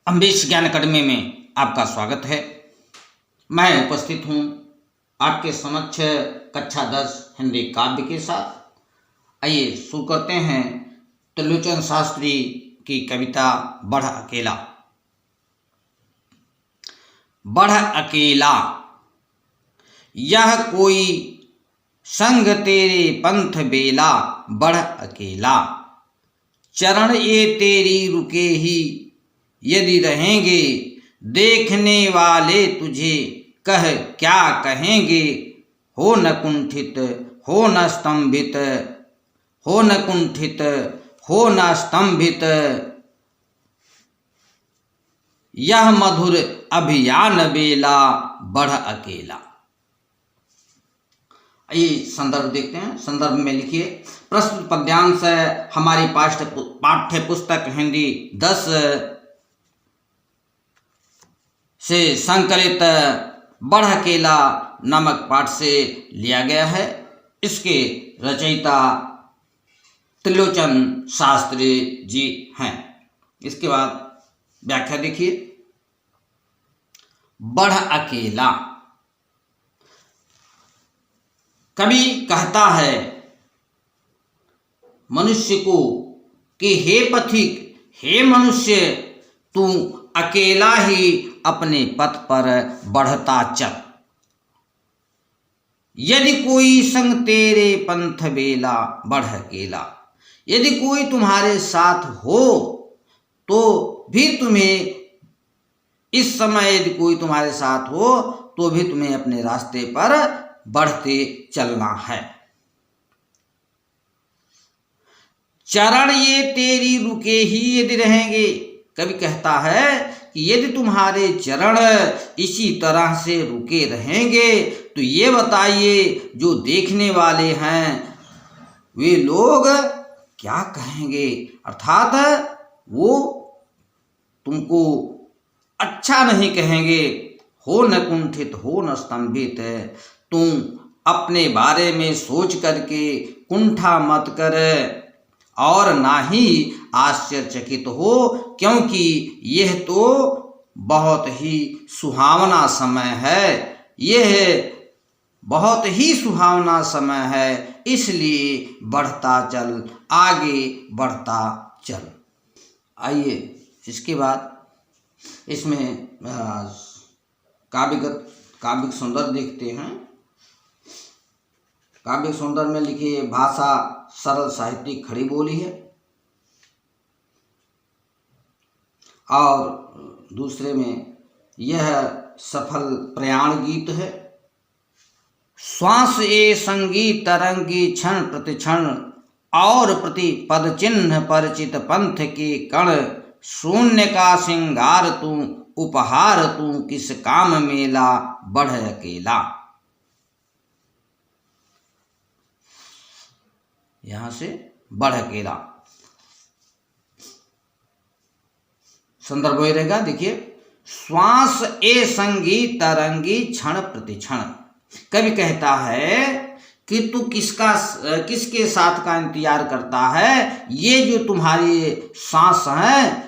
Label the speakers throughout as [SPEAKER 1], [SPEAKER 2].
[SPEAKER 1] अम्बेश ज्ञान अकादमी में आपका स्वागत है। मैं उपस्थित हूँ आपके समक्ष कक्षा 10 हिंदी काव्य के साथ। आइए शुरू करते हैं त्रिलोचन शास्त्री की कविता बढ़ अकेला। बढ़ अकेला यह कोई संग तेरे पंथ बेला, बढ़ अकेला चरण ये तेरी रुके ही यदि रहेंगे, देखने वाले तुझे कह क्या कहेंगे। हो न कुंठित हो न स्तंभित, हो न कुंठित हो न स्तंभित, यह मधुर अभियान बेला, बढ़ अकेला। आइए संदर्भ देखते हैं। संदर्भ में लिखिए, प्रस्तुत पद्यांश हमारी पाठ्य पुस्तक हिंदी 10 से संकलित बढ़ अकेला नामक पाठ से लिया गया है। इसके रचयिता त्रिलोचन शास्त्री जी हैं। इसके बाद व्याख्या देखिए। बढ़ अकेला, कवि कहता है मनुष्य को कि हे पथिक, हे मनुष्य, तू अकेला ही अपने पथ पर बढ़ता चल। यदि कोई संग तेरे पंथ बेला, बढ़ अकेला। यदि कोई तुम्हारे साथ हो तो भी तुम्हें, इस समय यदि कोई तुम्हारे साथ हो तो भी तुम्हें अपने रास्ते पर बढ़ते चलना है। चरण ये तेरी रुके ही यदि रहेंगे, कवि कहता है कि यदि तुम्हारे चरण इसी तरह से रुके रहेंगे तो ये बताइए जो देखने वाले हैं वे लोग क्या कहेंगे। अर्थात वो तुमको अच्छा नहीं कहेंगे। हो न कुंठित हो न स्तंभित, तुम अपने बारे में सोच करके कुंठा मत कर और ना ही आश्चर्यचकित हो, क्योंकि यह तो बहुत ही सुहावना समय है। यह बहुत ही सुहावना समय है, इसलिए बढ़ता चल, आगे बढ़ता चल। आइए इसके बाद इसमें काव्यिक सौंदर्य देखते हैं। काव्यिक सौंदर्य में लिखिए, भाषा सरल साहित्यिक खड़ी बोली है। और दूसरे में यह सफल प्रयाण गीत है। श्वास ए संगीत तरंगी क्षण प्रतिक्षण, और प्रति पद चिन्ह परिचित पंथ के कण। शून्य का श्रृंगार तू, उपहार तू किस काम मेला, बढ़ अकेला। यहां से बढ़ अकेला संदर्भ रहेगा। देखिए, श्वास ए संगीत तरंगी क्षण प्रतिक्षण। कवि कहता है कि तू किसके साथ का इंतजार करता है। ये जो तुम्हारी सांस हैं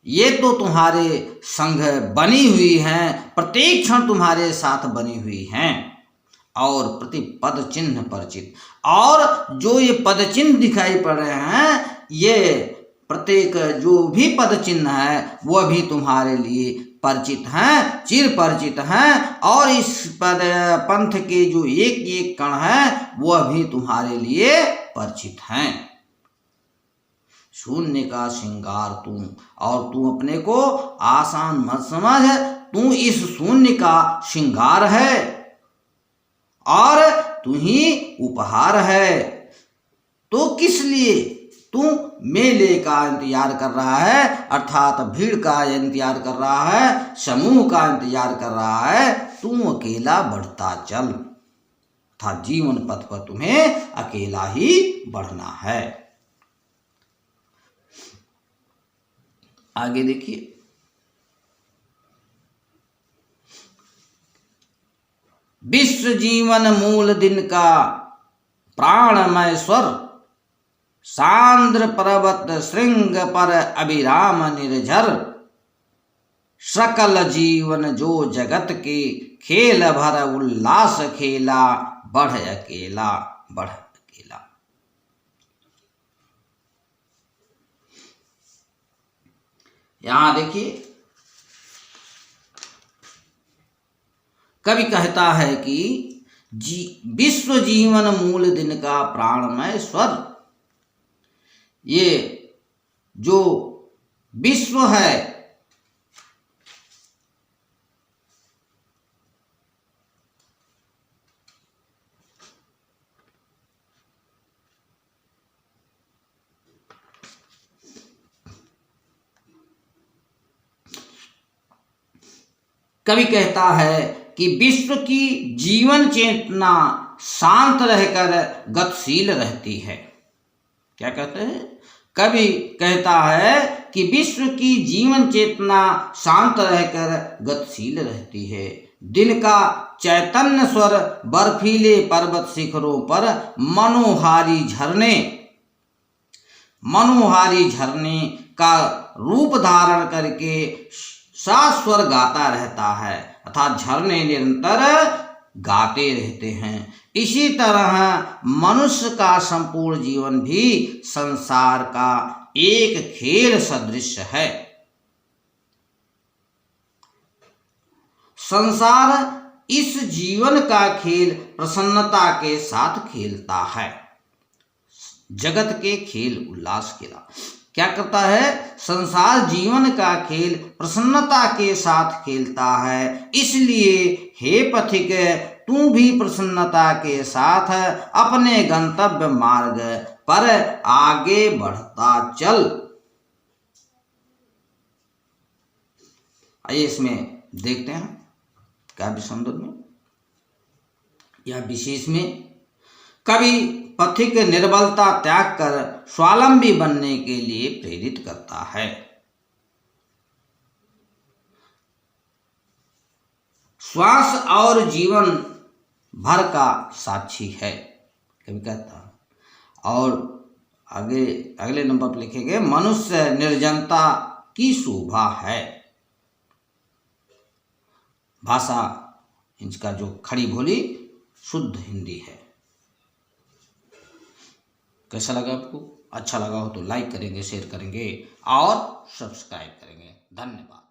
[SPEAKER 1] ये तो तुम्हारे संग बनी हुई हैं, प्रत्येक क्षण तुम्हारे साथ बनी हुई हैं। और प्रति पद चिन्ह परिचित, और जो ये पद चिन्ह दिखाई पड़ रहे हैं, ये प्रत्येक जो भी पद चिन्ह है वह भी तुम्हारे लिए परिचित हैं, चिर परिचित हैं। और इस पंथ के जो एक एक कण है वह भी तुम्हारे लिए परिचित हैं। शून्य का श्रृंगार तू, और तू अपने को आसान मत समझ, तू इस शून्य का श्रृंगार है और तू ही उपहार है। तो किस लिए तू मेले का इंतजार कर रहा है, अर्थात भीड़ का इंतजार कर रहा है, समूह का इंतजार कर रहा है। तू अकेला बढ़ता चल, अर्थात जीवन पथ पर तुम्हें अकेला ही बढ़ना है। आगे देखिए, विश्व जीवन मूल दिन का प्राणमय स्वर, सांद्र पर्वत श्रृंग पर अभिराम निर्झर। सकल जीवन जो जगत के, खेल भर उल्लास खेला, बढ़ अकेला बढ़ अकेला। यहां देखिए कवि कहता है कि विश्व जीवन मूल दिन का प्राणमय स्वर। ये जो विश्व है कवि कहता है कि विश्व की जीवन चेतना शांत रहकर गतिशील रहती है। क्या कहते हैं? कवि कहता है कि विश्व की जीवन चेतना शांत रहकर गतिशील रहती है। दिन का चैतन्य स्वर बर्फीले पर्वत शिखरों पर मनोहारी झरने का रूप धारण करके शाश्वर गाता रहता है, अर्थात झरने निरंतर गाते रहते हैं। इसी तरह मनुष्य का संपूर्ण जीवन भी संसार का एक खेल सदृश है। संसार इस जीवन का खेल प्रसन्नता के साथ खेलता है। जगत के खेल उल्लास खेला क्या करता है? संसार जीवन का खेल प्रसन्नता के साथ खेलता है। इसलिए हे पथिक, तू भी प्रसन्नता के साथ अपने गंतव्य मार्ग पर आगे बढ़ता चल। आइए इसमें देखते हैं काव्य संदर्भ में या विशेष में कवि पथिक निर्बलता त्याग कर स्वावलंबी बनने के लिए प्रेरित करता है। श्वास और जीवन भर का साक्षी है, कवि कहता है। और आगे अगले नंबर पर लिखेंगे, मनुष्य निर्जनता की शोभा है। भाषा इसका जो खड़ी बोली शुद्ध हिंदी है। कैसा लगा आपको? अच्छा लगा हो तो लाइक करेंगे, शेयर करेंगे और सब्सक्राइब करेंगे। धन्यवाद।